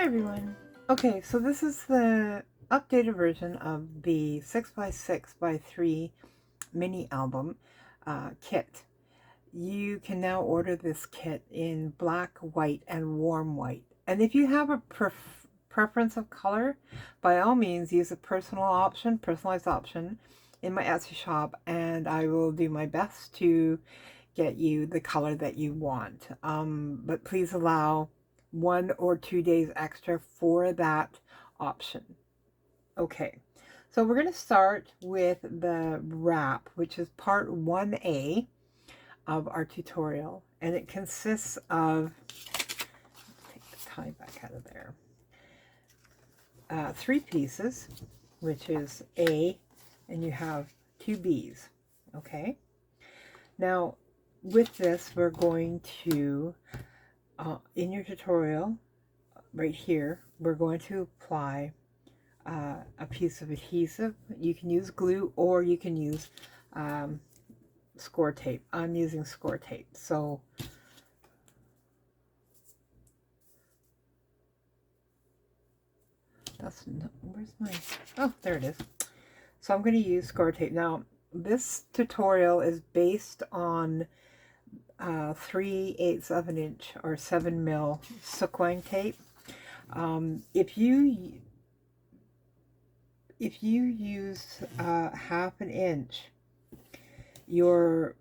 Hi everyone. Okay, so this is the updated version of the 6x6x3 mini album kit. You can now order this kit in black, white, and warm white. And if you have a preference of color, by all means use a personalized option in my Etsy shop, and I will do my best to get you the color that you want. But please allow 1 or 2 days extra for that option. Okay, so we're going to start with the wrap, which is part 1A of our tutorial, and it consists of, take the tie back out of there, 3 pieces, which is A, and you have 2 B's. Okay, now with this we're going to in your tutorial right here, we're going to apply a piece of adhesive. You can use glue or you can use score tape. I'm using score tape. So that's not, where's my, oh, there it is. So I'm going to use score tape. Now, this tutorial is based on 3/8 of an inch or 7mm sequin tape. If you use half an inch, your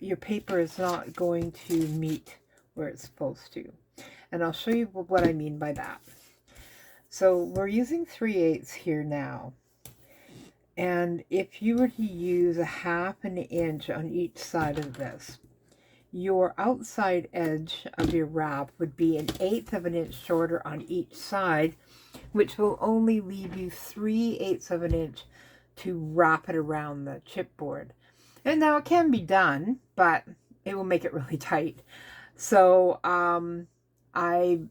your paper is not going to meet where it's supposed to. And I'll show you what I mean by that. So we're using 3/8 here now. And if you were to use a half an inch on each side of this, your outside edge of your wrap would be 1/8 of an inch shorter on each side, which will only leave you 3/8 of an inch to wrap it around the chipboard. And now it can be done, but it will make it really tight. So I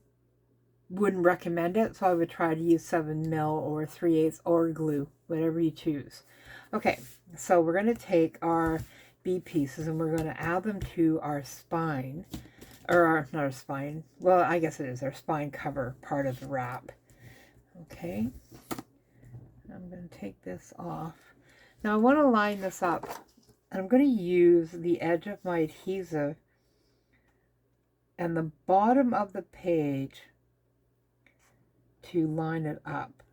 wouldn't recommend it, so I would try to use 7mm or 3/8 or glue, whatever you choose. Okay, so we're going to take our B pieces and we're going to add them to our spine, or not our spine, well, I guess it is our spine cover part of the wrap. Okay, I'm going to take this off. Now I want to line this up, and I'm going to use the edge of my adhesive and the bottom of the page to line it up.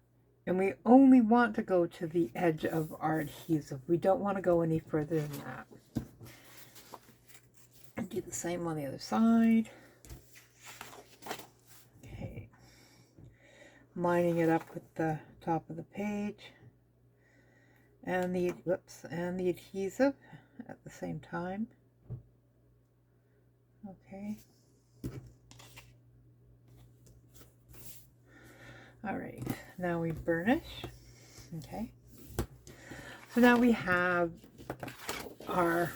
And we only want to go to the edge of our adhesive. We don't want to go any further than that. And do the same on the other side. Okay. Lining it up with the top of the page. And the, and the adhesive at the same time. Okay. All right, now we burnish. Okay, so now we have our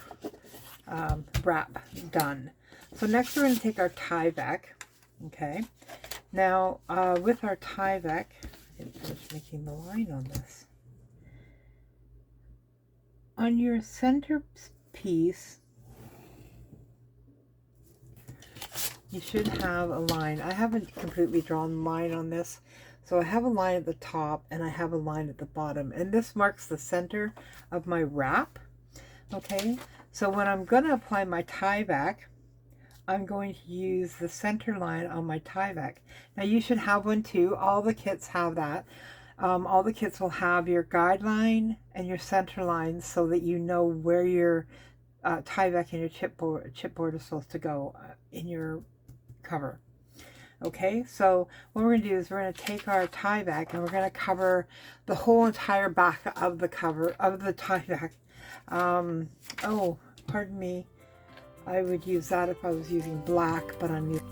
wrap done. So next we're going to take our Tyvek. Okay, now with our Tyvek, I didn't finish making the line on this. On your center piece, you should have a line. I haven't completely drawn a line on this. So I have a line at the top and I have a line at the bottom, and this marks the center of my wrap. Okay, so when I'm going to apply my Tyvek, I'm going to use the center line on my Tyvek. Now you should have one too. All the kits have that. All the kits will have your guideline and your center lines so that you know where your Tyvek and your chipboard is supposed to go in your cover. Okay, so what we're going to do is we're going to take our Tyvek and we're going to cover the whole entire back of the cover of the Tyvek. Oh, pardon me. I would use that if I was using black, but I'm using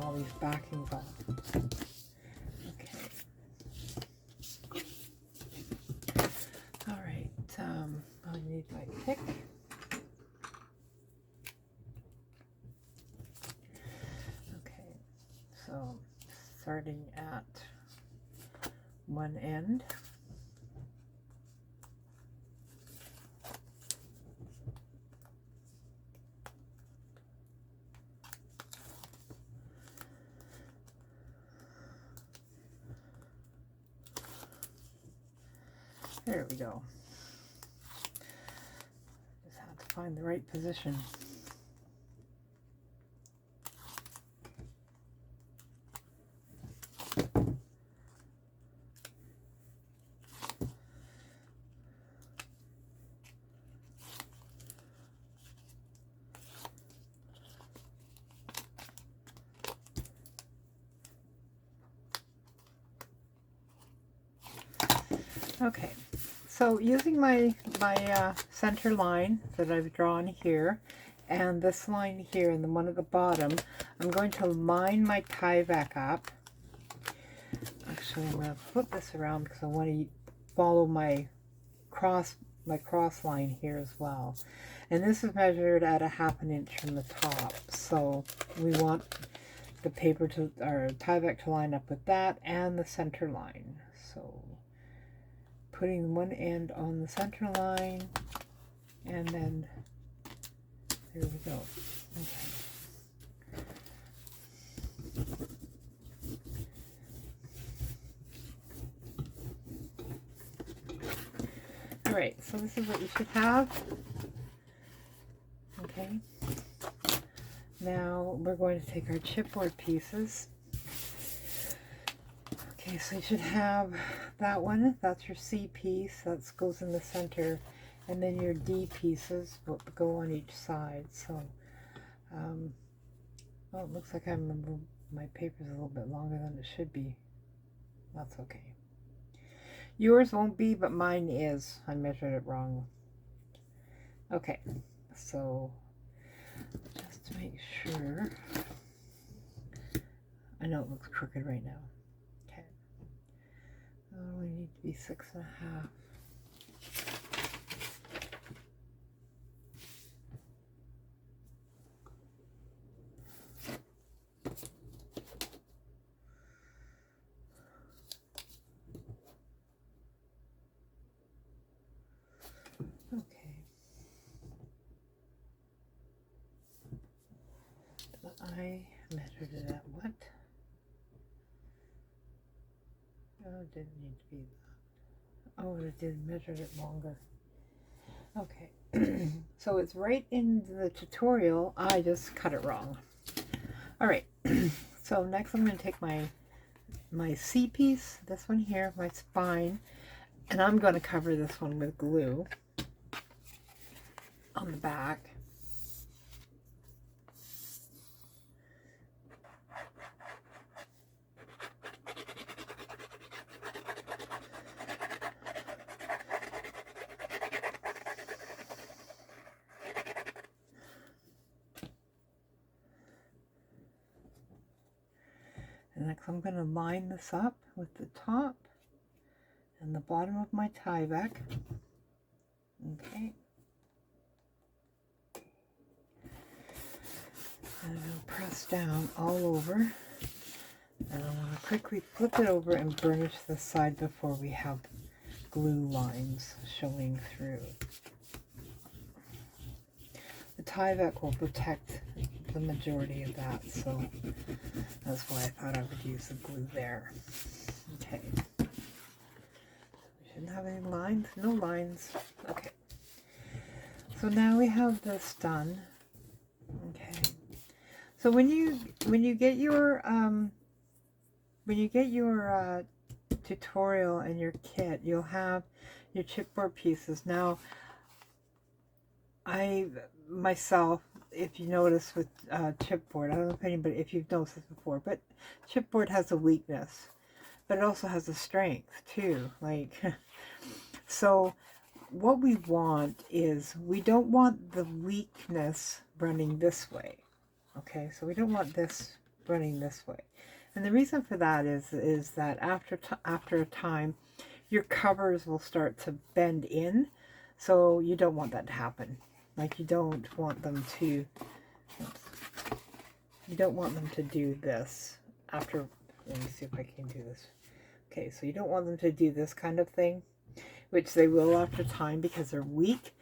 all these backings off. Okay. All right. I need my pick. Okay. So starting at one end. There we go. Just have to find the right position. Okay, so using my center line that I've drawn here, and this line here and the one at the bottom, I'm going to line my tie back up. Actually, I'm going to flip this around because I want to follow my cross line here as well. And this is measured at 1/2 inch from the top, so we want the paper to, or tie back to line up with that and the center line. So putting one end on the center line, and then there we go. Okay. All right, so this is what you should have. Okay. Now we're going to take our chipboard pieces. Okay, so you should have that one. That's your C piece. That goes in the center. And then your D pieces will go on each side. So, well, it looks like my paper's a little bit longer than it should be. That's okay. Yours won't be, but mine is. I measured it wrong. Okay, so just to make sure. I know it looks crooked right now. Okay. Oh, we need to be 6.5. Okay. I measured it at what? Oh, it didn't need to be that. Oh, it did measure it longer. Okay. So it's right in the tutorial. I just cut it wrong. All right. So next I'm going to take my C piece, this one here, my spine, and I'm going to cover this one with glue on the back. And next I'm going to line this up with the top and the bottom of my tie back. Okay. And I'm going to press down all over. And I'm going to quickly flip it over and burnish this side before we have glue lines showing through. The tie back will protect the majority of that, so that's why I thought I would use the glue there. Okay. We shouldn't have any lines, no lines. Okay. So now we have this done. Okay. So when you get your tutorial and your kit, you'll have your chipboard pieces. Now, myself, if you notice with chipboard, I don't know if you've noticed this before, but chipboard has a weakness, but it also has a strength too. Like, so what we want is, we don't want the weakness running this way. Okay, so we don't want this running this way. And the reason for that is that after a time, your covers will start to bend in, so you don't want that to happen. Like you don't want them to do this after. Let me see if I can do this. Okay, so you don't want them to do this kind of thing, which they will after time because they're weak.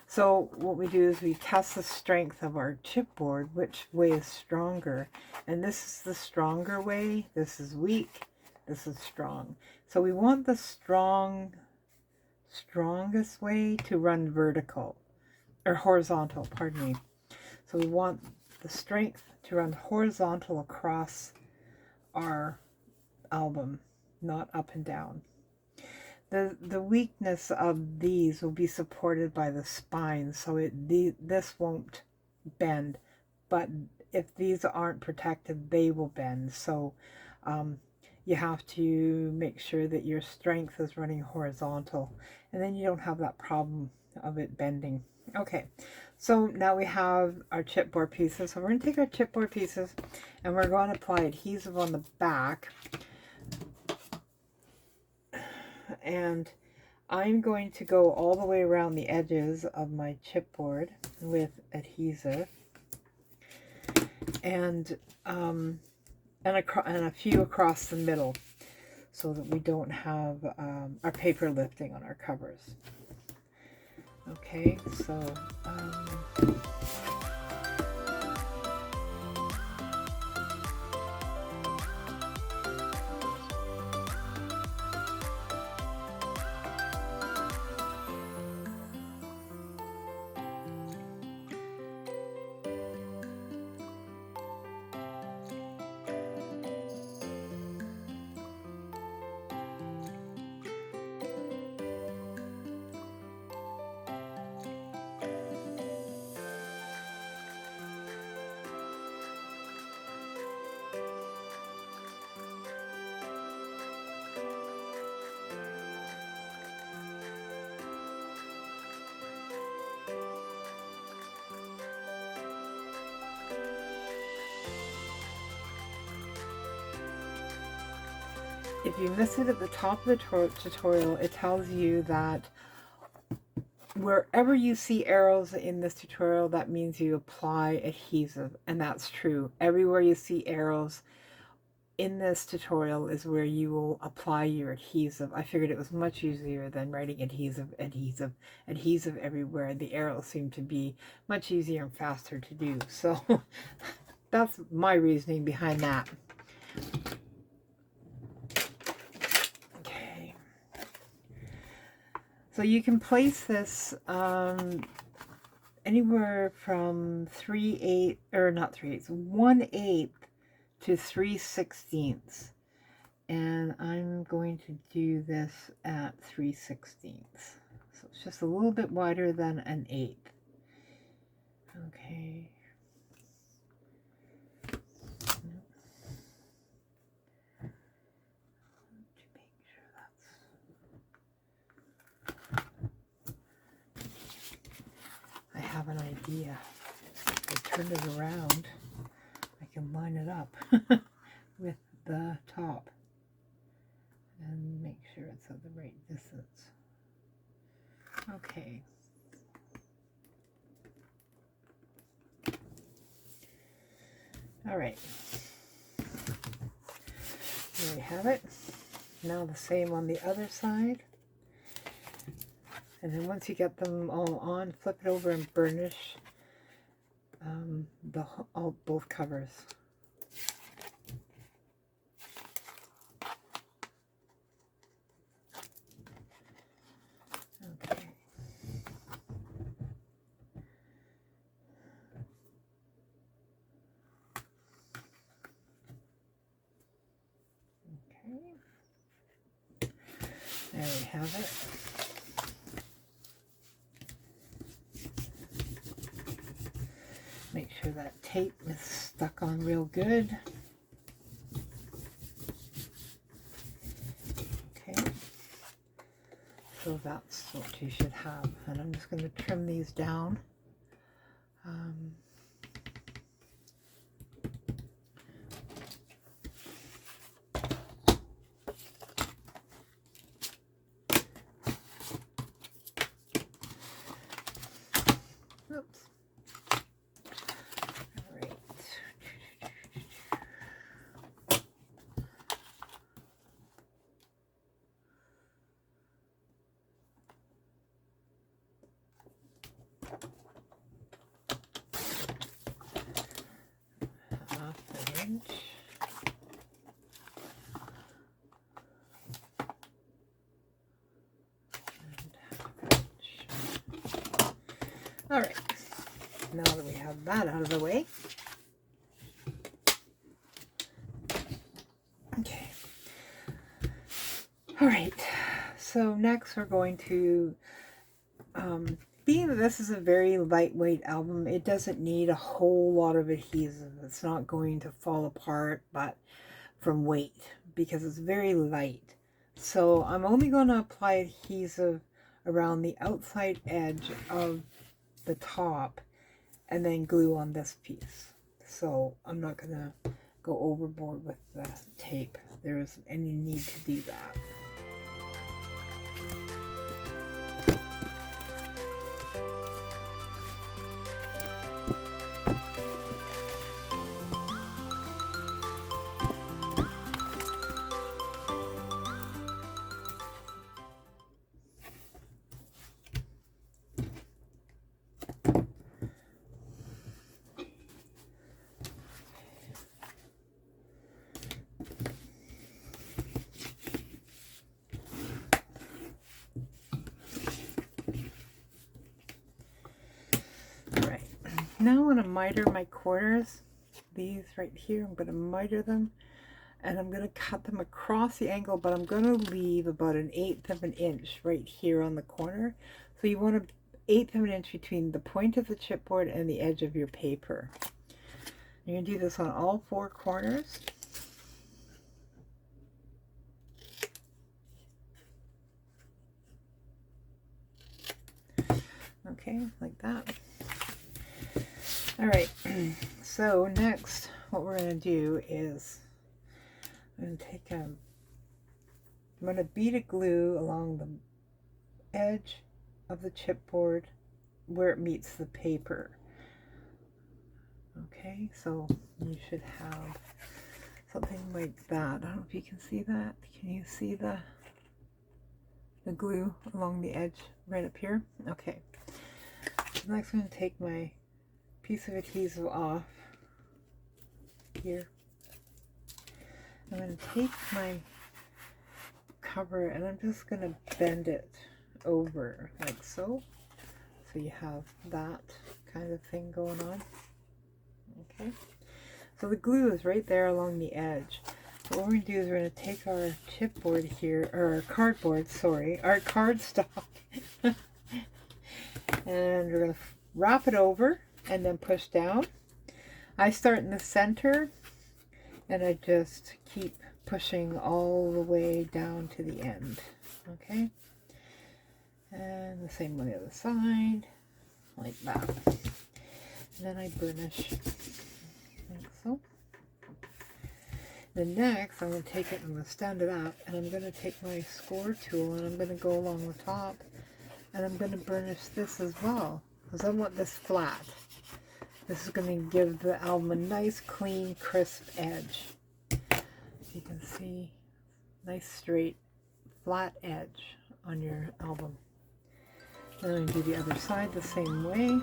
So what we do is we test the strength of our chipboard, which way is stronger. And this is the stronger way. This is weak. This is strong. So we want the strongest way to run vertical, or horizontal, pardon me. So we want the strength to run horizontal across our album, not up and down. The weakness of these will be supported by the spine, so this won't bend, but if these aren't protected, they will bend. So you have to make sure that your strength is running horizontal, and then you don't have that problem of it bending. Okay, so now we have our chipboard pieces. So we're going to take our chipboard pieces and we're going to apply adhesive on the back. And I'm going to go all the way around the edges of my chipboard with adhesive, and a few across the middle, so that we don't have our paper lifting on our covers. Okay, so if you miss it at the top of the tutorial, it tells you that wherever you see arrows in this tutorial, that means you apply adhesive, and that's true. Everywhere you see arrows in this tutorial is where you will apply your adhesive. I figured it was much easier than writing adhesive everywhere. The arrows seem to be much easier and faster to do. So that's my reasoning behind that. So you can place this anywhere from 1/8 to 3/16. And I'm going to do this at 3/16. So it's just a little bit wider than an 1/8. Okay. I have an idea. If I turn it around, I can line it up with the top and make sure it's at the right distance. Okay. All right. There we have it. Now the same on the other side. And then once you get them all on, flip it over and burnish both covers. Okay. Okay. There we have it. Make sure that tape is stuck on real good. Okay, so that's what you should have. And I'm just going to trim these down. inch. All right, now that we have that out of the way, okay. All right, so next we're going to, being that this is a very lightweight album, it doesn't need a whole lot of adhesive. It's not going to fall apart, but from weight, because it's very light. So I'm only going to apply adhesive around the outside edge of the top and then glue on this piece. So I'm not going to go overboard with the tape. There isn't any need to do that. Now I'm going to miter my corners, these right here. I'm going to miter them, and I'm going to cut them across the angle, but I'm going to leave about 1/8 of an inch right here on the corner. So you want 1/8 of an inch between the point of the chipboard and the edge of your paper. You're going to do this on all 4 corners. Okay, like that. All right, so next what we're going to do is I'm going to bead a glue along the edge of the chipboard where it meets the paper. Okay, so you should have something like that. I don't know if you can see that. Can you see the glue along the edge right up here? Okay, so next I'm going to take my piece of adhesive off here. I'm going to take my cover and I'm just going to bend it over like so. So you have that kind of thing going on. Okay. So the glue is right there along the edge. So what we're going to do is we're going to take our chipboard here, or our cardboard, sorry, our cardstock, and we're going to wrap it over and then push down. I start in the center and I just keep pushing all the way down to the end. Okay, and the same on the other side, like that. And then I burnish like so. Then next I'm going to take it, I'm going to stand it up, and I'm going to take my score tool and I'm going to go along the top and I'm going to burnish this as well, because I want this flat. This is going to give the album a nice, clean, crisp edge. You can see, nice, straight, flat edge on your album. Then I'm going to do the other side the same way.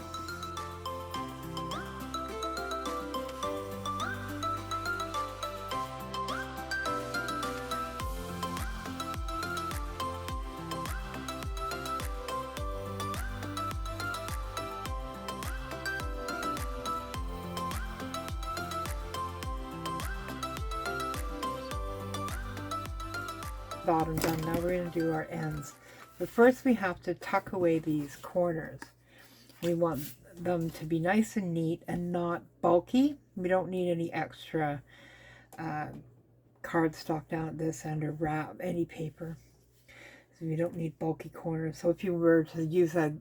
Bottom done. Now we're going to do our ends. But first we have to tuck away these corners. We want them to be nice and neat and not bulky. We don't need any extra cardstock down at this end or wrap any paper. So we don't need bulky corners. So if you were to use a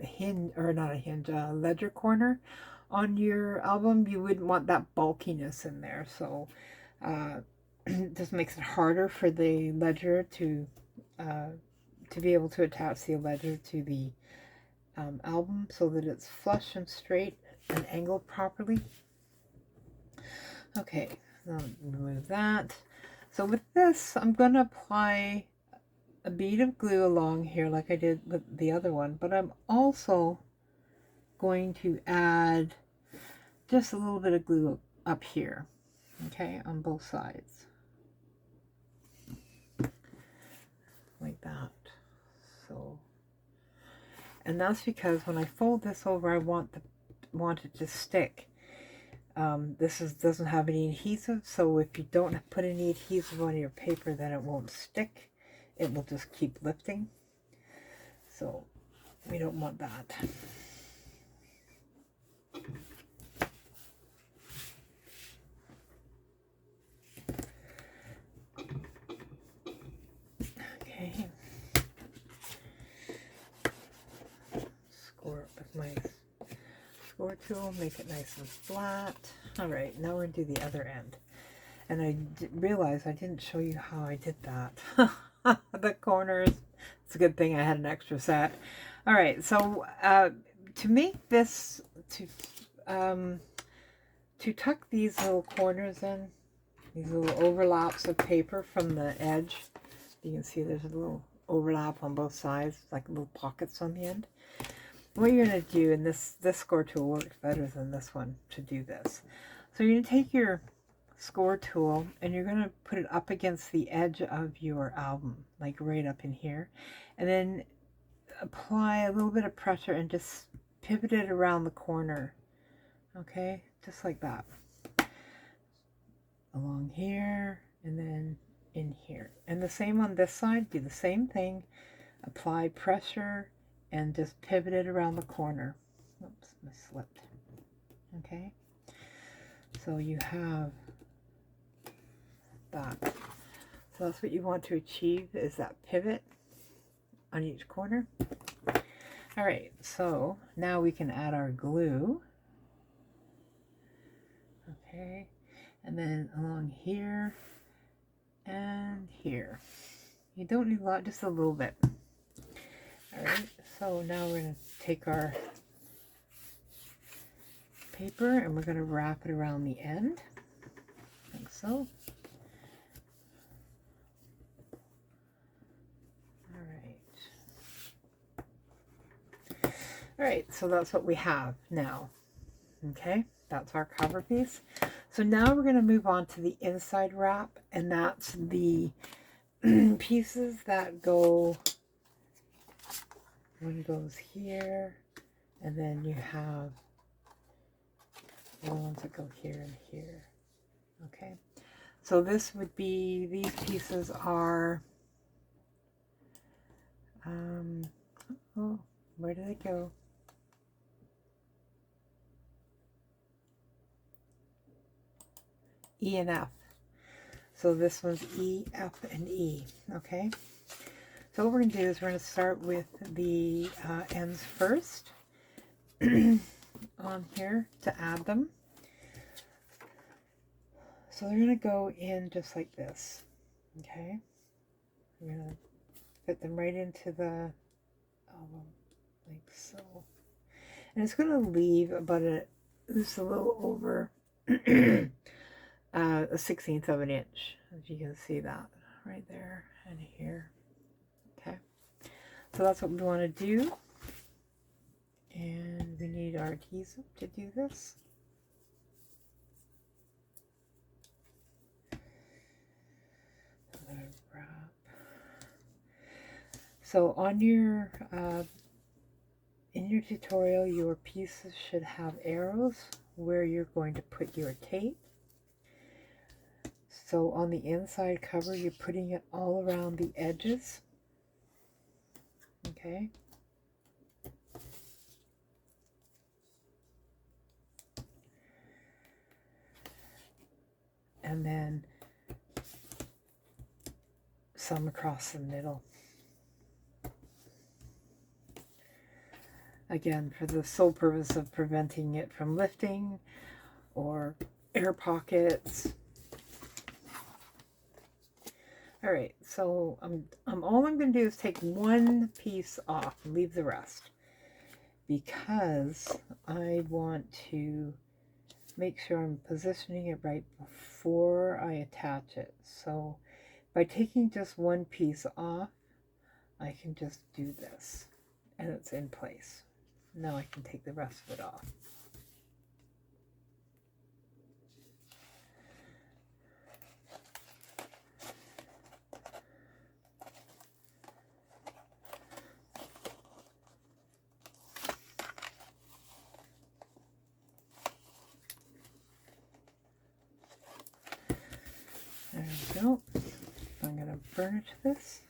hinge, or not a hinge, a ledger corner on your album, you wouldn't want that bulkiness in there. So it just makes it harder for the ledger to be able to attach the ledger to the album so that it's flush and straight and angled properly. Okay, now remove that. So with this, I'm going to apply a bead of glue along here like I did with the other one, but I'm also going to add just a little bit of glue up here. okay, on both sides, like that. So, and that's because when I fold this over, I want it to stick. This doesn't have any adhesive, so if you don't put any adhesive on your paper, then it won't stick. It will just keep lifting. So we don't want that. Okay. Score it with my score tool, make it nice and flat. All right, now we're going to do the other end. And I realized I didn't show you how I did that. The corners. It's a good thing I had an extra set. All right, so to make this, to tuck these little corners in, these little overlaps of paper from the edge, you can see there's a little overlap on both sides, like little pockets on the end. What you're going to do, and this score tool works better than this one to do this. So you're going to take your score tool and you're going to put it up against the edge of your album, like right up in here, and then apply a little bit of pressure and just pivot it around the corner, okay, just like that, along here and then in here. And the same on this side, do the same thing, apply pressure and just pivot it around the corner. Oops, I slipped. Okay, so you have that. So that's what you want to achieve, is that pivot on each corner. All right, so now we can add our glue. Okay, and then along here and here. You don't need a lot, just a little bit. All right, so now we're going to take our paper and we're going to wrap it around the end, like so. All right, so that's what we have now. Okay, that's our cover piece. So now we're going to move on to the inside wrap, and that's the pieces that go, one goes here, and then you have the ones that go here and here. Okay, so this would be, these pieces are, oh, where did it go? E and F. So this one's E, F, and E. Okay. So what we're going to do is we're going to start with the ends first on here to add them. So they're going to go in just like this. Okay. We're going to fit them right into the album like so. And it's going to leave about just a little over a 1/16 of an inch, as you can see that right there and here. Okay, so that's what we want to do, and we need our adhesive to do this. Wrap. So on your in your tutorial, your pieces should have arrows where you're going to put your tape. So on the inside cover, you're putting it all around the edges. Okay. And then some across the middle. Again, for the sole purpose of preventing it from lifting or air pockets. All right, so all I'm going to do is take one piece off and leave the rest, because I want to make sure I'm positioning it right before I attach it. So by taking just one piece off, I can just do this and it's in place. Now I can take the rest of it off. go. I'm going to burnish this.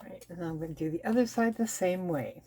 Right, and I'm going to do the other side the same way.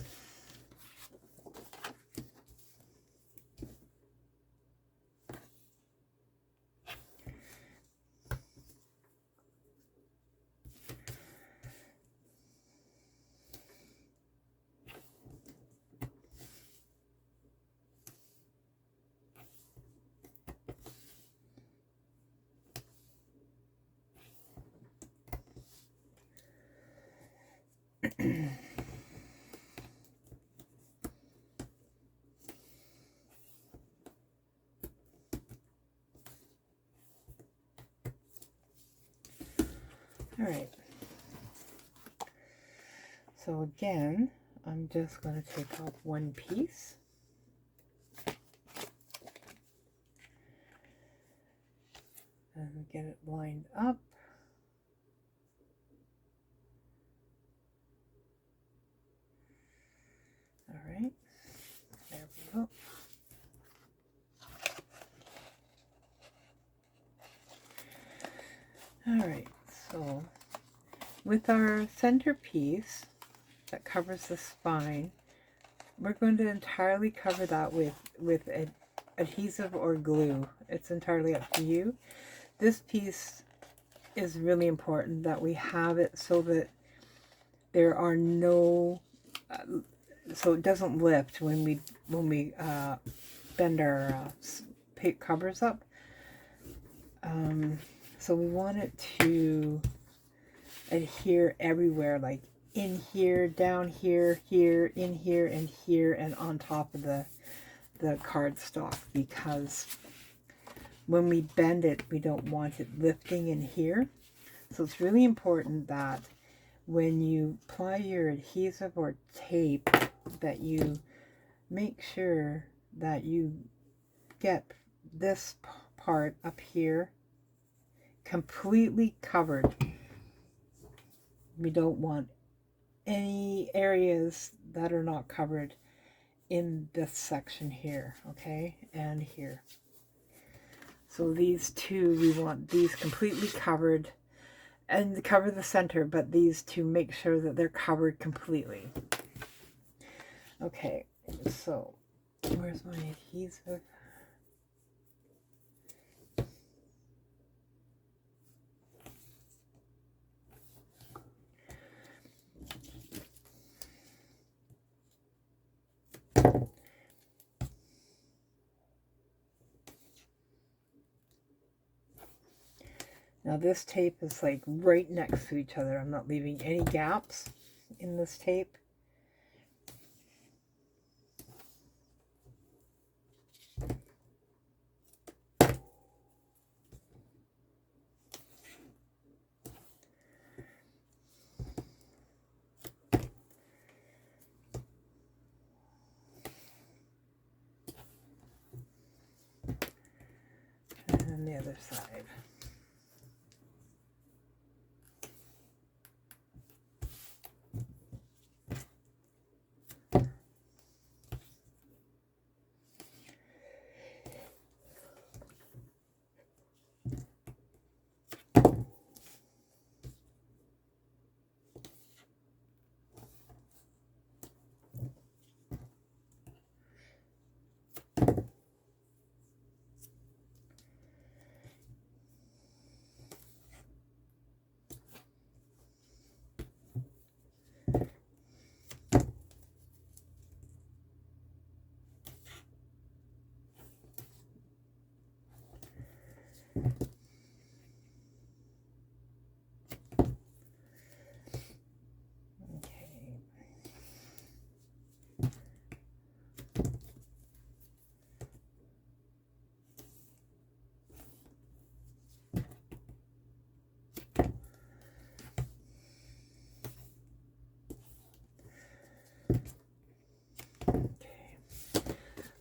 All right. So again, I'm just going to take off one piece. And get it lined up. All right. There we go. All right. So with our centerpiece that covers the spine, we're going to entirely cover that with adhesive or glue. It's entirely up to you. This piece is really important that we have it so that there are no, so it doesn't lift when we bend our covers up. So we want it to adhere everywhere, like in here, down here, here, in here, and here, and on top of the cardstock, because when we bend it, we don't want it lifting in here. So it's really important that when you apply your adhesive or tape, that you make sure that you get this part up here completely covered. We don't want any areas that are not covered in this section here, okay, and here. So these two, we want these completely covered, and cover the center, but these two, make sure that they're covered completely. Okay, so where's my adhesive? Now this tape is like right next to each other. I'm not leaving any gaps in this tape. And the other side.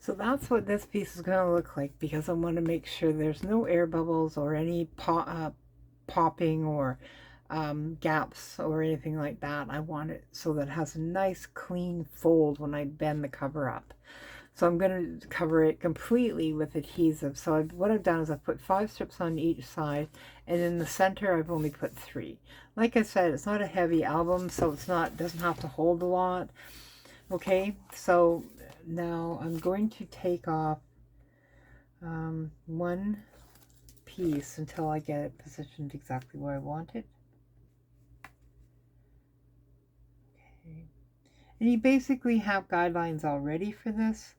So that's what this piece is going to look like, because I want to make sure there's no air bubbles or any popping or gaps or anything like that. I want it so that it has a nice clean fold when I bend the cover up. So I'm going to cover it completely with adhesive. So what I've done is I've put 5 strips on each side, and in the center I've only put 3. Like I said, it's not a heavy album, so doesn't have to hold a lot. Okay, so now I'm going to take off one piece until I get it positioned exactly where I want it. Okay. And you basically have guidelines already for this.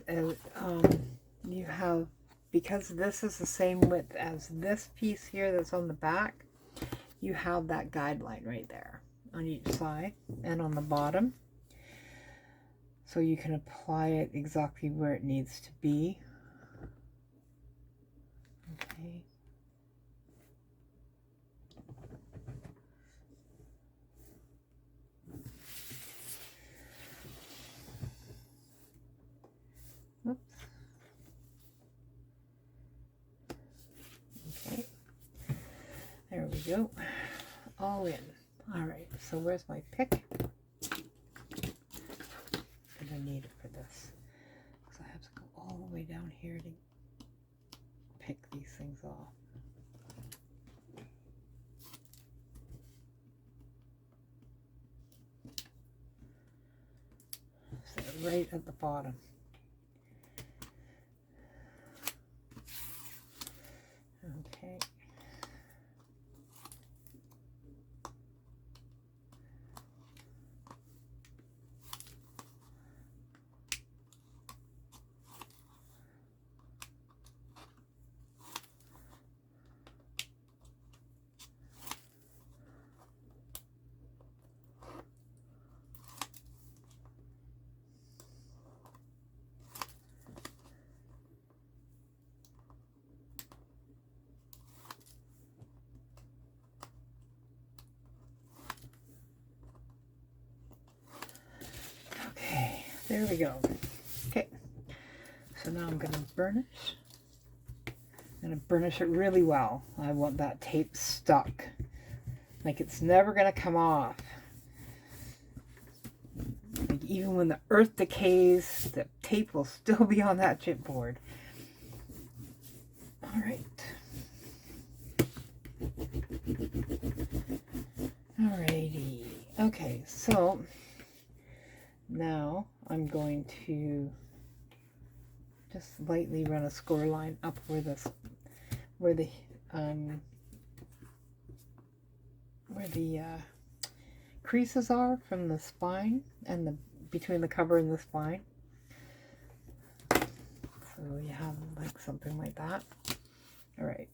You have, because this is the same width as this piece here that's on the back, you have that guideline right there on each side and on the bottom. So you can apply it exactly where it needs to be. Okay. Oops. Okay. There we go. All in. All right. So where's my pick? And I need it for this. So I have to go all the way down here to pick these things off. So right at the bottom. Okay. There we go. Okay, so now I'm going to burnish. I'm going to burnish it really well. I want that tape stuck. Like it's never going to come off. Like even when the earth decays, the tape will still be on that chipboard. All right. Alrighty. Okay, so now I'm going to just lightly run a score line up where the creases are from the spine and between the cover and the spine. So you have like something like that. All right.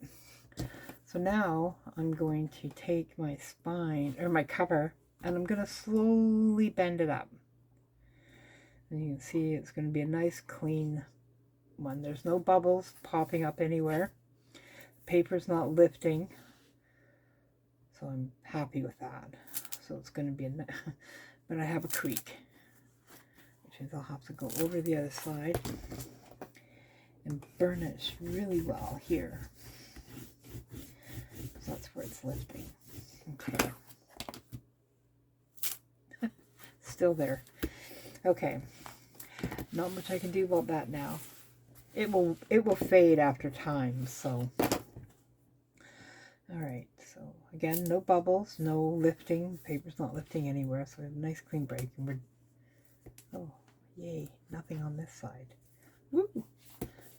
So now I'm going to take my spine or my cover and I'm going to slowly bend it up. And you can see it's going to be a nice clean one. There's no bubbles popping up anywhere. The paper's not lifting. So I'm happy with that. So it's going to be but I have a creak, which means I'll have to go over the other side and burnish really well here. So that's where it's lifting. Okay. Still there. Okay. Not much I can do about that now. It will fade after time, so. Alright, so again, no bubbles, no lifting. Paper's not lifting anywhere, so we have a nice clean break. And we're, oh, yay, nothing on this side. Woo!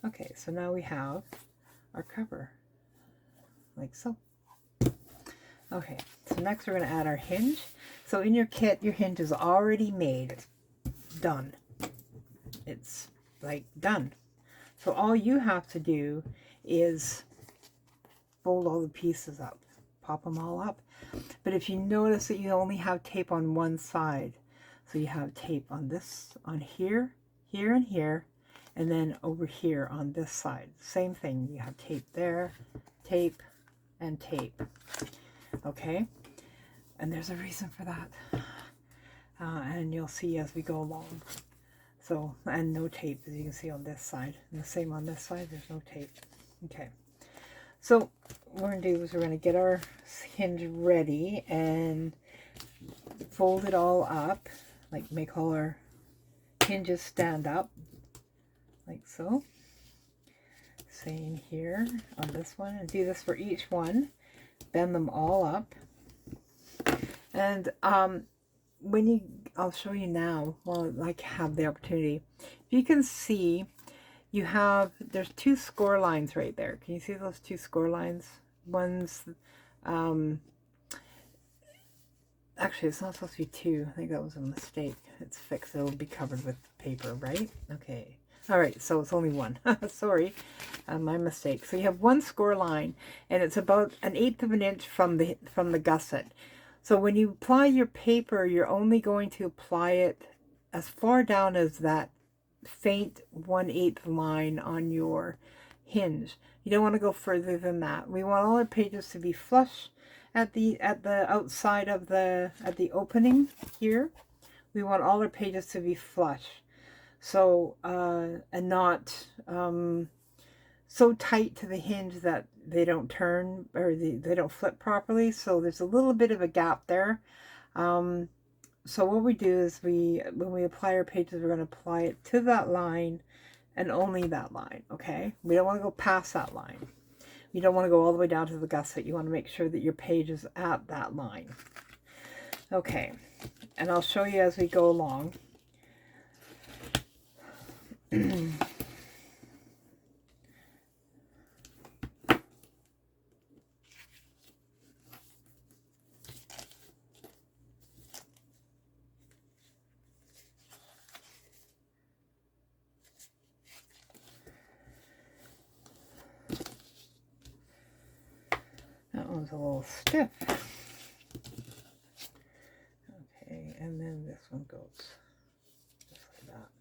Okay, so now we have our cover, like so. Okay, so next we're going to add our hinge. So in your kit, your hinge is already made. It's done. It's like done. So all you have to do is fold all the pieces up, pop them all up. But if you notice that you only have tape on one side, so you have tape on this, on here, here and here, and then over here on this side. Same thing, you have tape there, tape, and tape. Okay, and there's a reason for that. And you'll see as we go along. So, and no tape, as you can see on this side. And the same on this side, there's no tape. Okay. So we're going to do is we're going to get our hinge ready and fold it all up, like make all our hinges stand up, like so. Same here on this one, and do this for each one. Bend them all up. And when you, I'll show you now, while I have the opportunity. If you can see, you have, there's two score lines right there. Can you see those two score lines? One's, actually it's not supposed to be two. I think that was a mistake. It's fixed. It'll be covered with paper, right? Okay. All right, so it's only one. Sorry, my mistake. So you have one score line, and it's about 1/8 of an inch from the gusset. So when you apply your paper, you're only going to apply it as far down as that faint 1/8 line on your hinge. You don't want to go further than that. We want all our pages to be flush at the outside of at the opening here. We want all our pages to be flush. So, and not so tight to the hinge that they don't turn or they don't flip properly. So there's a little bit of a gap there. So what we do is when we apply our pages, we're going to apply it to that line and only that line, okay? We don't want to go past that line. You don't want to go all the way down to the gusset. You want to make sure that your page is at that line. Okay, and I'll show you as we go along. That one's a little stiff. Okay, and then this one goes just like that.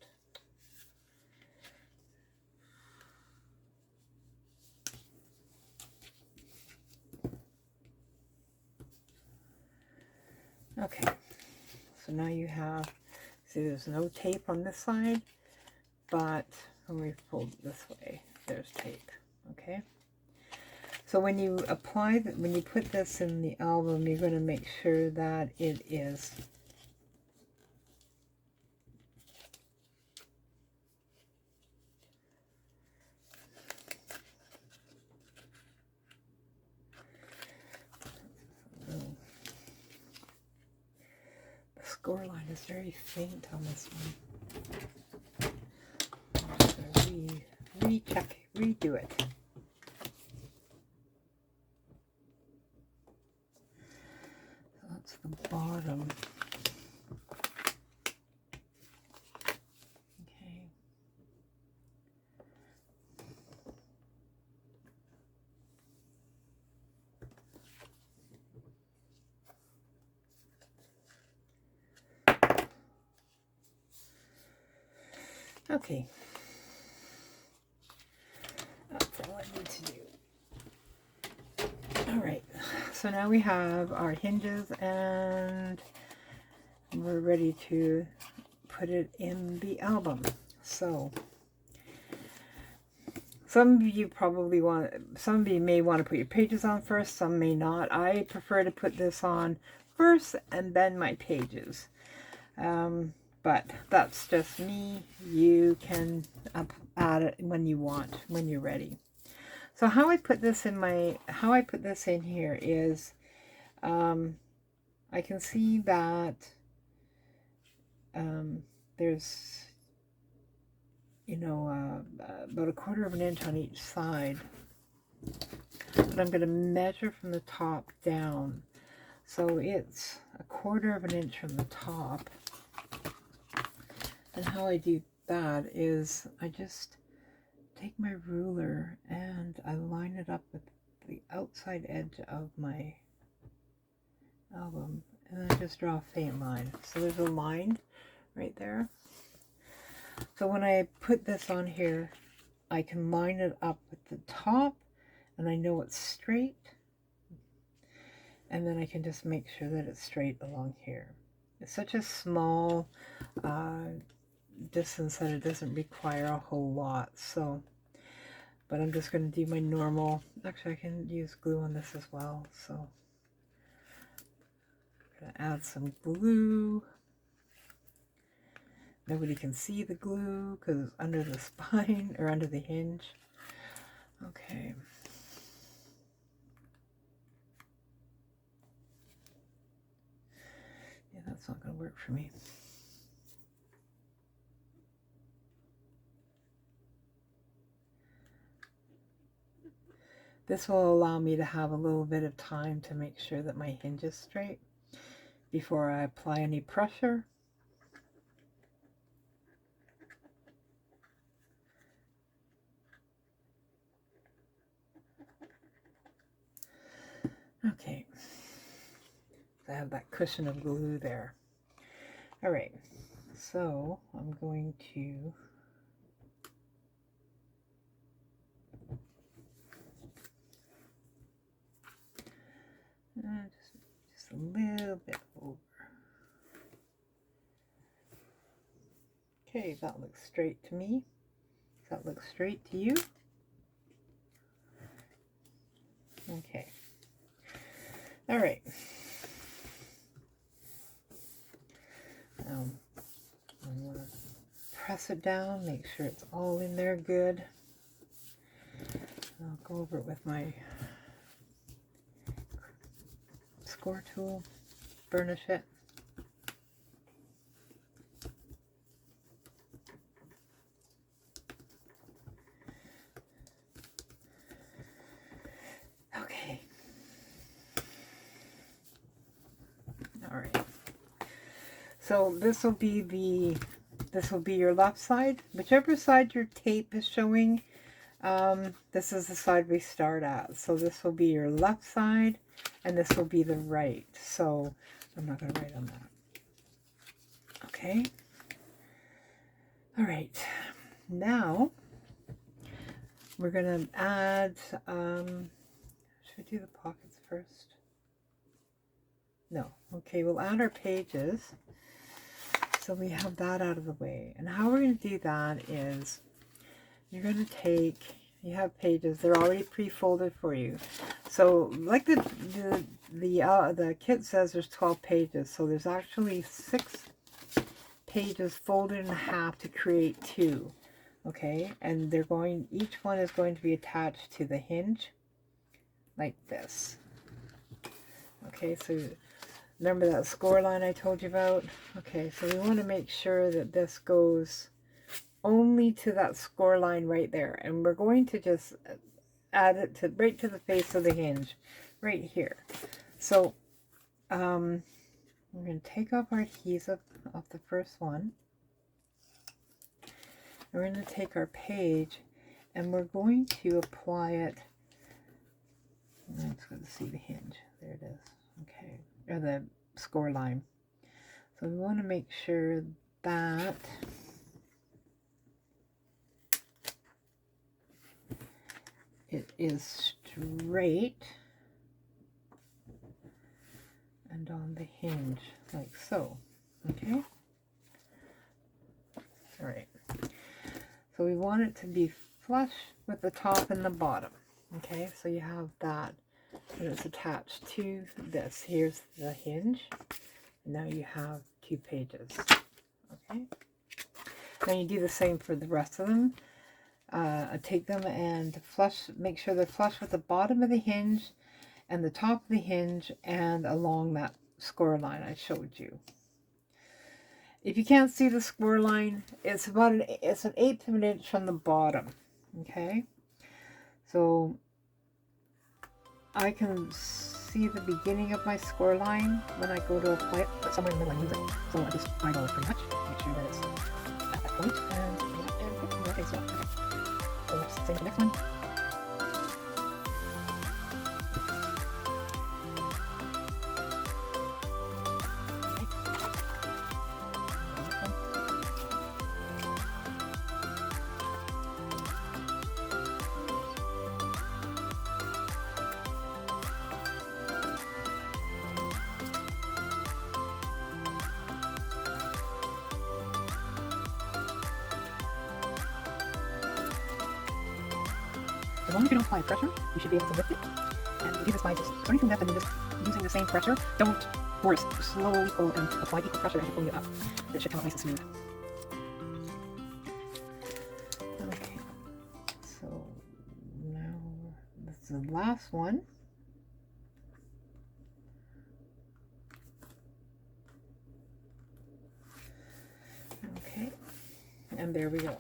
Okay, so now you have, see there's no tape on this side, but when we fold it this way, there's tape, okay? So when you apply, when you put this in the album, you're going to make sure that it is the score line is very faint on this one. So recheck, redo it. That's the bottom. Okay. Okay. That's all I need to do. All right. So now we have our hinges and we're ready to put it in the album. So some of you may want to put your pages on first, some may not. I prefer to put this on first and then my pages. But that's just me. You can add it when you want, when you're ready. So how I put this in here is, I can see that there's, you know, about 1/4 of an inch on each side. But I'm going to measure from the top down. So it's 1/4 of an inch from the top. And how I do that is I just take my ruler and I line it up with the outside edge of my album, and I just draw a faint line. So there's a line right there. So when I put this on here, I can line it up with the top and I know it's straight, and then I can just make sure that it's straight along here. It's such a small distance that it doesn't require a whole lot. So But I'm just going to do my normal. Actually, I can use glue on this as well. So I'm going to add some glue. Nobody can see the glue because it's under the spine or under the hinge. Okay. Yeah, that's not going to work for me. This will allow me to have a little bit of time to make sure that my hinge is straight before I apply any pressure. Okay, I have that cushion of glue there. All right, so I'm going to just a little bit over. Okay, that looks straight to me. Does that look straight to you? Okay. All right. I'm going to press it down, make sure it's all in there good. I'll go over it with my score tool, burnish it. Okay. All right. So this will be your left side, whichever side your tape is showing. This is the side we start at. So this will be your left side, and this will be the right. So I'm not going to write on that. Okay. All right. Now we're going to add, should we do the pockets first? No. Okay, we'll add our pages. So we have that out of the way. And how we're going to do that is you're going to take, you have pages, they're already pre-folded for you. So like the kit says there's 12 pages. So there's actually 6 pages folded in half to create 2. Okay, and they're going, each one is going to be attached to the hinge like this. Okay, so remember that score line I told you about? Okay, so we want to make sure that this goes only to that score line right there. And we're going to just add it to right to the face of the hinge, right here. So we're going to take off our adhesive off the first one. We're going to take our page and we're going to apply it. I'm just going to see the hinge. There it is. Okay. Or the score line. So we want to make sure that it is straight and on the hinge like so. Okay. All right. So we want it to be flush with the top and the bottom. Okay, so you have that, and it's attached to this. Here's the hinge. And now you have 2 pages. Okay. Now you do the same for the rest of them. Take them and flush, make sure they're flush with the bottom of the hinge and the top of the hinge and along that score line I showed you. If you can't see the score line, it's about it's an 1/8 of an inch from the bottom. Okay, so I can see the beginning of my score line when I go to apply it, but somewhere in the middle I move it. So I just eyeball it pretty much, make sure that it's at that point, and okay, so okay. So let's take the next one. as long as you don't apply pressure, you should be able to lift it. And you do this by just starting from left and then just using the same pressure. Don't force, slowly pull and apply equal pressure as you're pulling it up. It should come out nice and smooth. Okay, so now this is the last one. Okay, and there we go.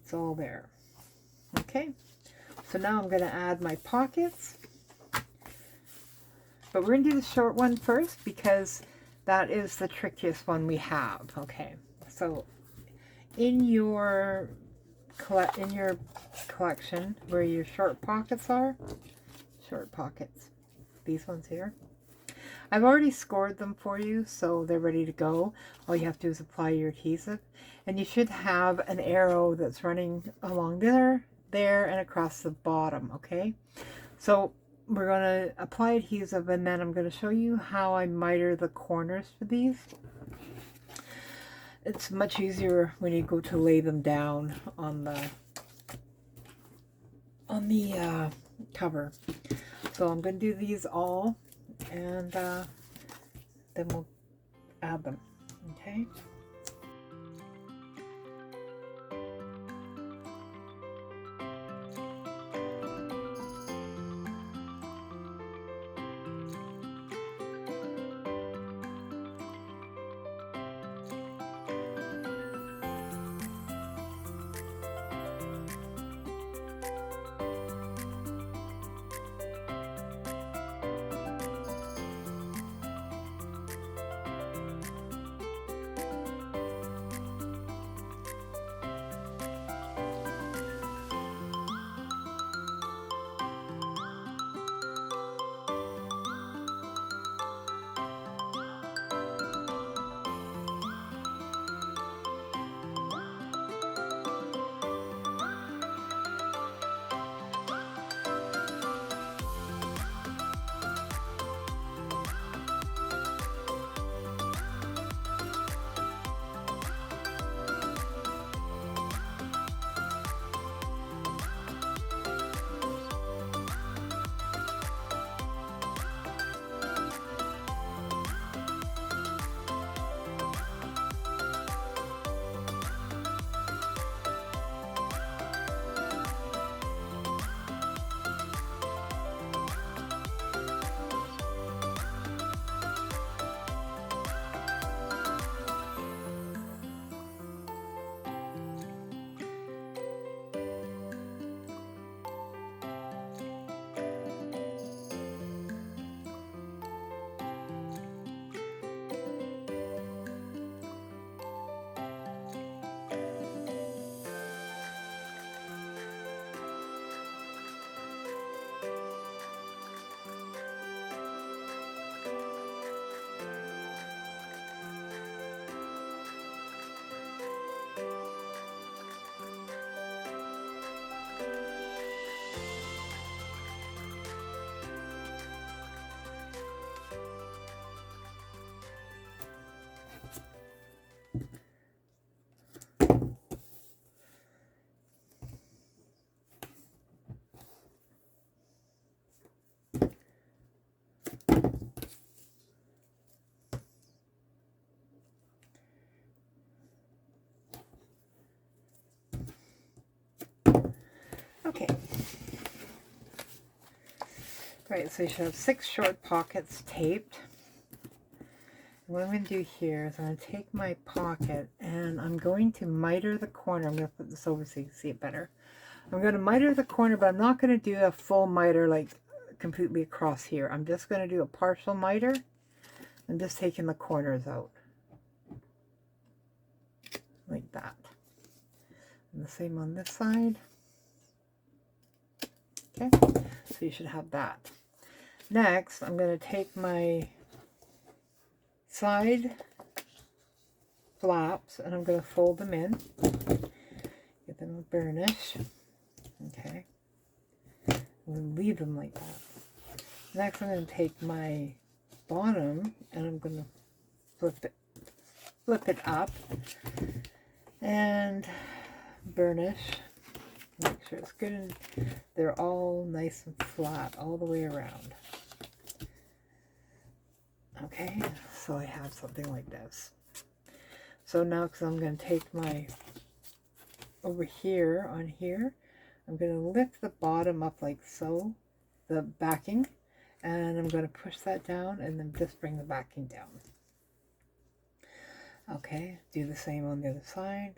It's all there. Okay, so now I'm going to add my pockets. But we're going to do the short one first because that is the trickiest one we have. Okay, so in your collection where your short pockets are, short pockets, these ones here, I've already scored them for you, so they're ready to go. All you have to do is apply your adhesive, and you should have an arrow that's running along there, and across the bottom. Okay, so we're going to apply adhesive, and then I'm going to show you how I miter the corners for these. It's much easier when you go to lay them down on the cover. So I'm going to do these all, and then we'll add them. Okay. Okay. Right, so you should have 6 short pockets taped. And what I'm going to do here is I'm going to take my pocket and I'm going to miter the corner. I'm going to put this over so you can see it better. I'm going to miter the corner, but I'm not going to do a full miter like completely across here. I'm just going to do a partial miter. I'm just taking the corners out. Like that. And the same on this side. Okay, so you should have that. Next, I'm going to take my side flaps and I'm going to fold them in. Get them a burnish. Okay. I'm going to leave them like that. Next, I'm going to take my bottom and I'm going to flip it up and burnish Make sure it's good and they're all nice and flat all the way around. Okay, so I have something like this. So now, because I'm going to take my, over here, on here, I'm going to lift the bottom up like so, the backing, and I'm going to push that down and then just bring the backing down. Okay, do the same on the other side.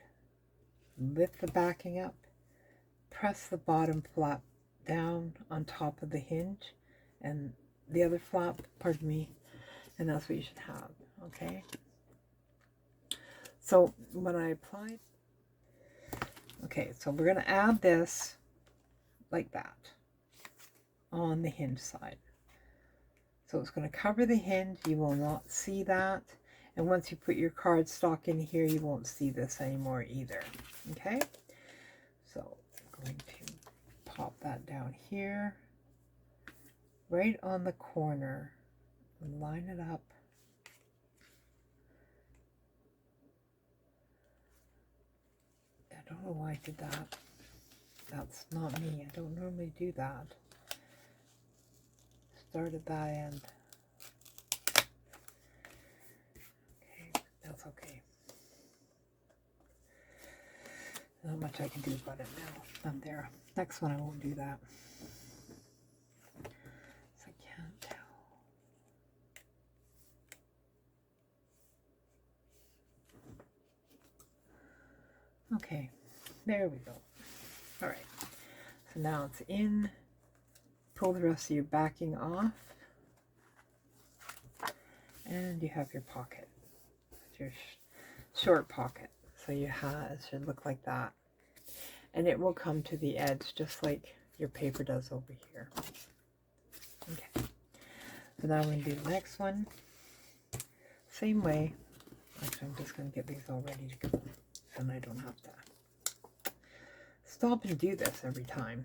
Lift the backing up, press the bottom flap down on top of the hinge, and the other flap, pardon me, and that's what you should have, okay? So when I applied, okay, so we're going to add this like that on the hinge side. So it's going to cover the hinge. You will not see that. And once you put your cardstock in here, you won't see this anymore either. Okay? So I'm going to pop that down here, right on the corner, and line it up. I don't know why I did that. That's not me. I don't normally do that. Start at that end. Okay, that's okay. Not much I can do about it now. I'm there. Next one I won't do that. So I can't tell. Okay, there we go. All right. So now it's in. Pull the rest of your backing off. And you have your pocket. Your short pocket. So you have, it should look like that. And it will come to the edge just like your paper does over here. Okay. So now we're going to do the next one. Same way. Actually, I'm just going to get these all ready to go. Then I don't have to stop and do this every time.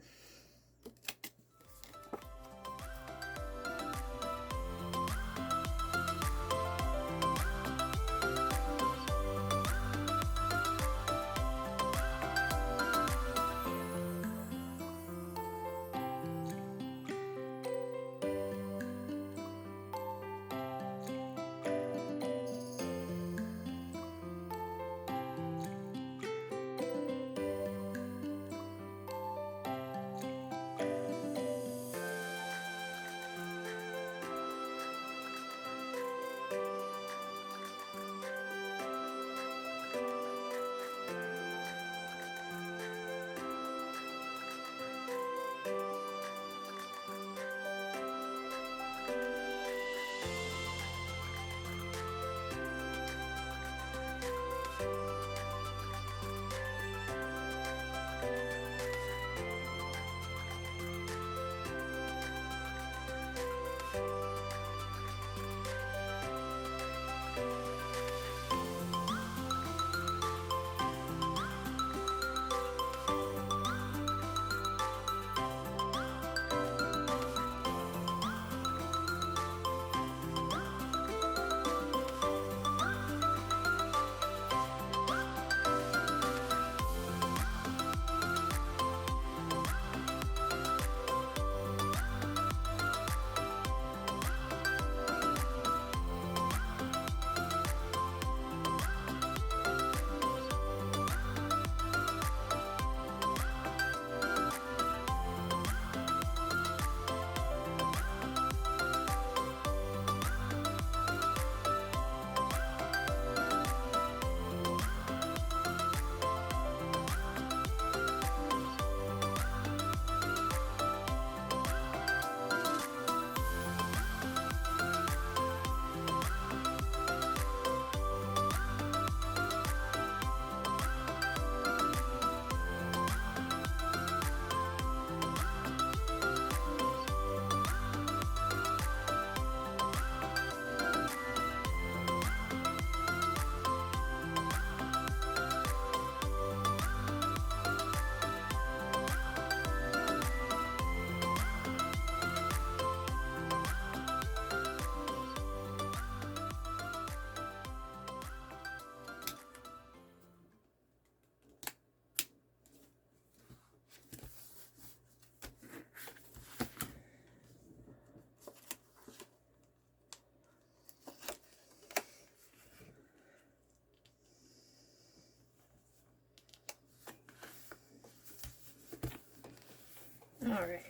Alright,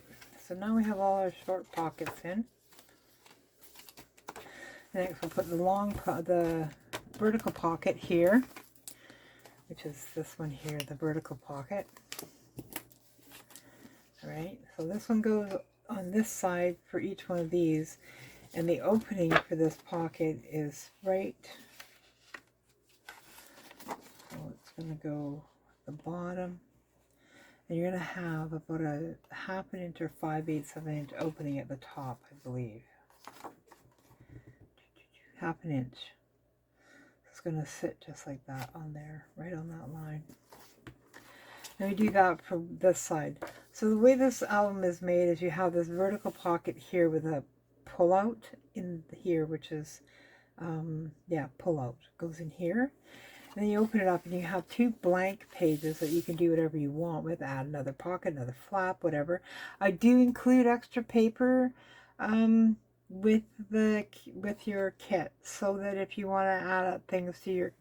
so now we have all our short pockets in. Next we'll put the vertical pocket here, which is this one here, the vertical pocket. Alright, so this one goes on this side for each one of these, and the opening for this pocket is right, so it's going to go at the bottom, and you're going to have about a 1/2 inch or 5/8 of an inch opening at the top, I believe. 1/2 inch. It's going to sit just like that on there, right on that line. And we do that for this side. So the way this album is made is you have this vertical pocket here with a pull out in here, which is, pull out. Goes in here. And then you open it up and you have 2 blank pages that you can do whatever you want with. Add another pocket, another flap, whatever. I do include extra paper with your kit, so that if you want to add up things to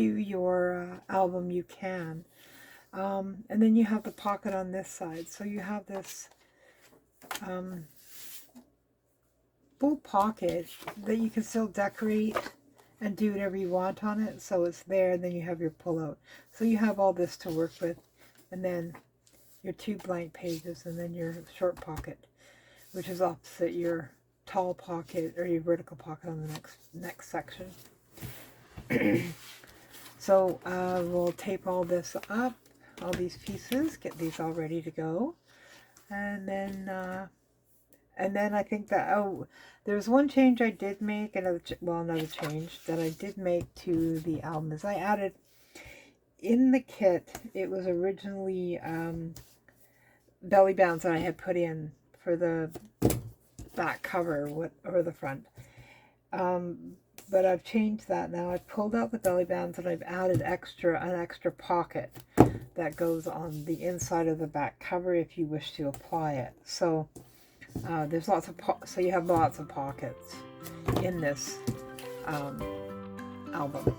your album, you can. And then you have the pocket on this side. So you have this full pocket that you can still decorate and do whatever you want on it. So it's there, and then you have your pull-out. So you have all this to work with. And then your 2 blank pages, and then your short pocket, which is opposite your tall pocket or your vertical pocket on the next section. So we'll tape all this up. All these pieces, get these all ready to go, and then I think that there's one change I did make, another change that I did make to the album is I added in the kit. It was originally belly bands that I had put in for the back cover or the front, but I've changed that now. I've pulled out the belly bands and I've added an extra pocket that goes on the inside of the back cover if you wish to apply it. So there's lots of so you have lots of pockets in this album.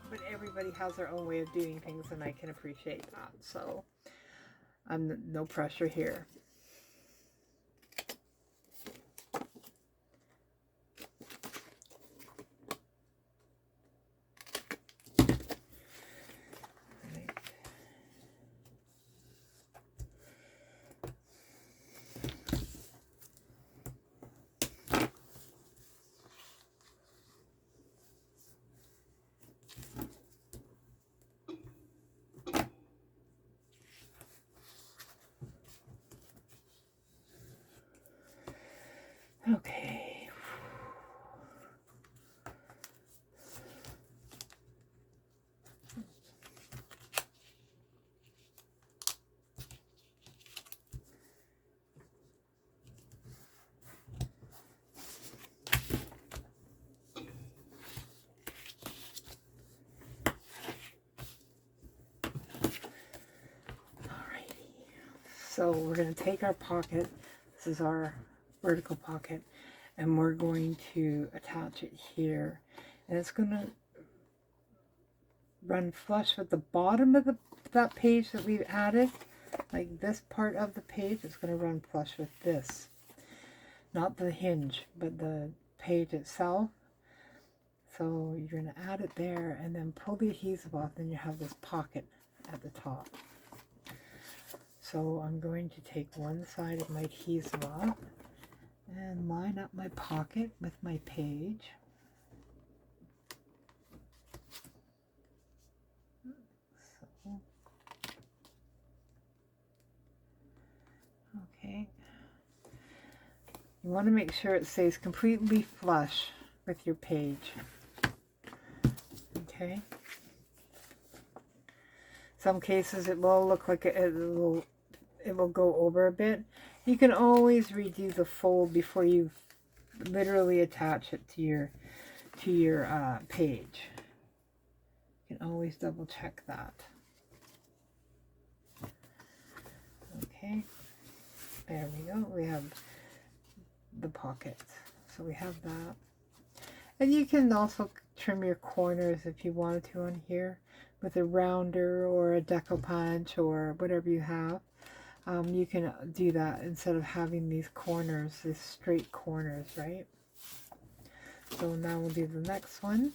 But everybody has their own way of doing things, and I can appreciate that. So I'm no pressure here. So we're going to take our pocket, this is our vertical pocket, and we're going to attach it here. And it's going to run flush with the bottom of that page that we've added. Like this part of the page is going to run flush with this. Not the hinge, but the page itself. So you're going to add it there and then pull the adhesive off, then you have this pocket at the top. So I'm going to take one side of my adhesive off and line up my pocket with my page. So, okay. You want to make sure it stays completely flush with your page. Okay. Some cases it will look like it will go over a bit. You can always redo the fold before you literally attach it to your page. You can always double check that. Okay, there we go. We have the pocket. So we have that. And you can also trim your corners if you wanted to on here with a rounder or a decoupage or whatever you have. You can do that instead of having these corners, these straight corners, right? So now we'll do the next one.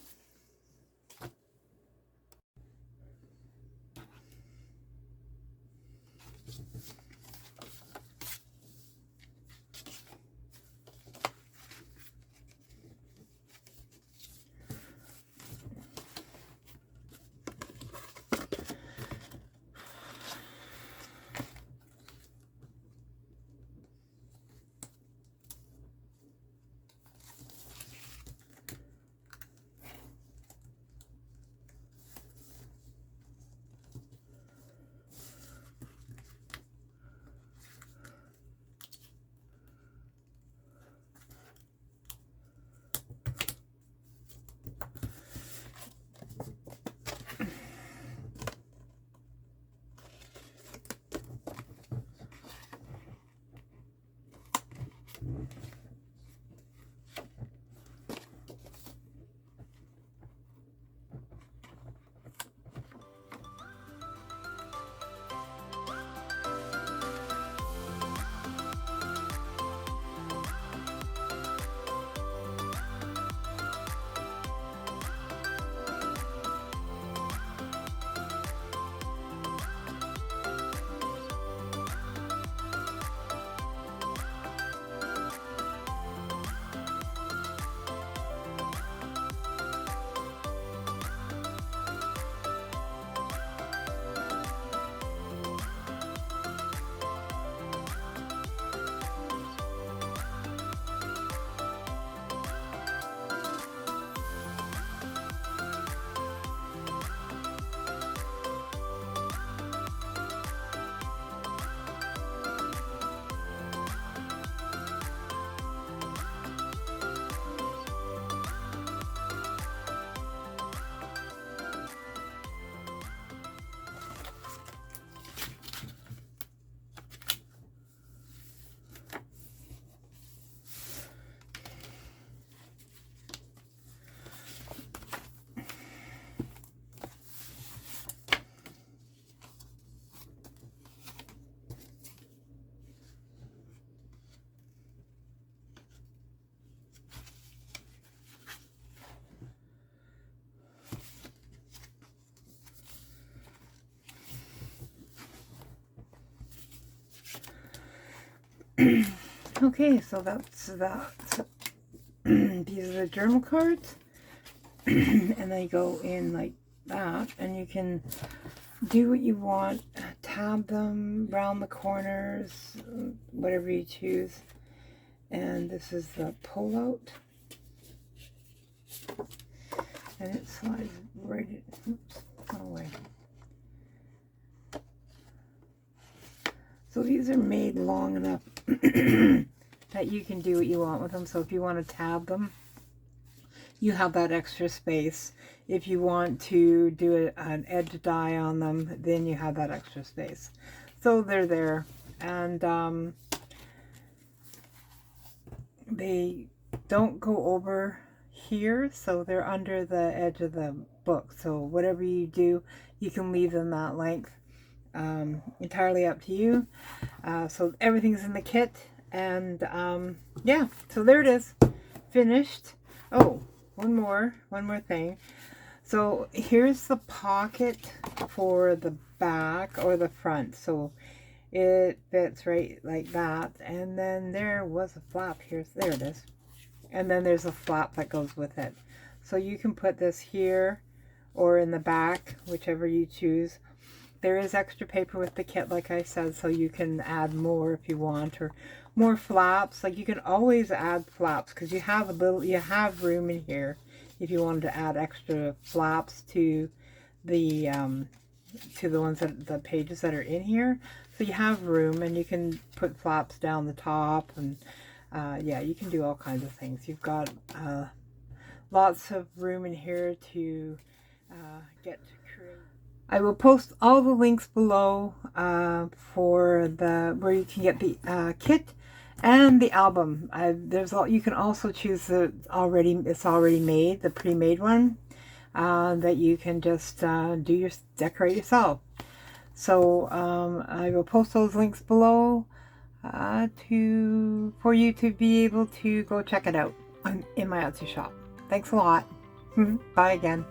Okay, so that's that. So, these are the journal cards. And they go in like that. And you can do what you want. Tab them, round the corners, whatever you choose. And this is the pull-out. And it slides right in. Oops, go away. So these are made long enough that you can do what you want with them. So if you want to tab them, you have that extra space. If you want to do an edge die on them, then you have that extra space. So they're there and they don't go over here, so they're under the edge of the book. So whatever you do, you can leave them that length. Entirely up to you. So everything's in the kit, and yeah, so there it is, finished. Oh, one more thing. So here's the pocket for the back or the front. So it fits right like that, and then there was a flap here. There it is, and then there's a flap that goes with it. So you can put this here or in the back, whichever you choose. There is extra paper with the kit, like I said, so you can add more if you want, or more flaps. Like, you can always add flaps because you have room in here if you wanted to add extra flaps to the ones that the pages that are in here. So you have room, and you can put flaps down the top, and yeah, you can do all kinds of things. You've got lots of room in here to get to create. I will post all the links below for where you can get the kit and the album. You can also choose it's already made, the pre-made one, that you can just decorate yourself. So I will post those links below for you to be able to go check it out in my Etsy shop. Thanks a lot. Bye again.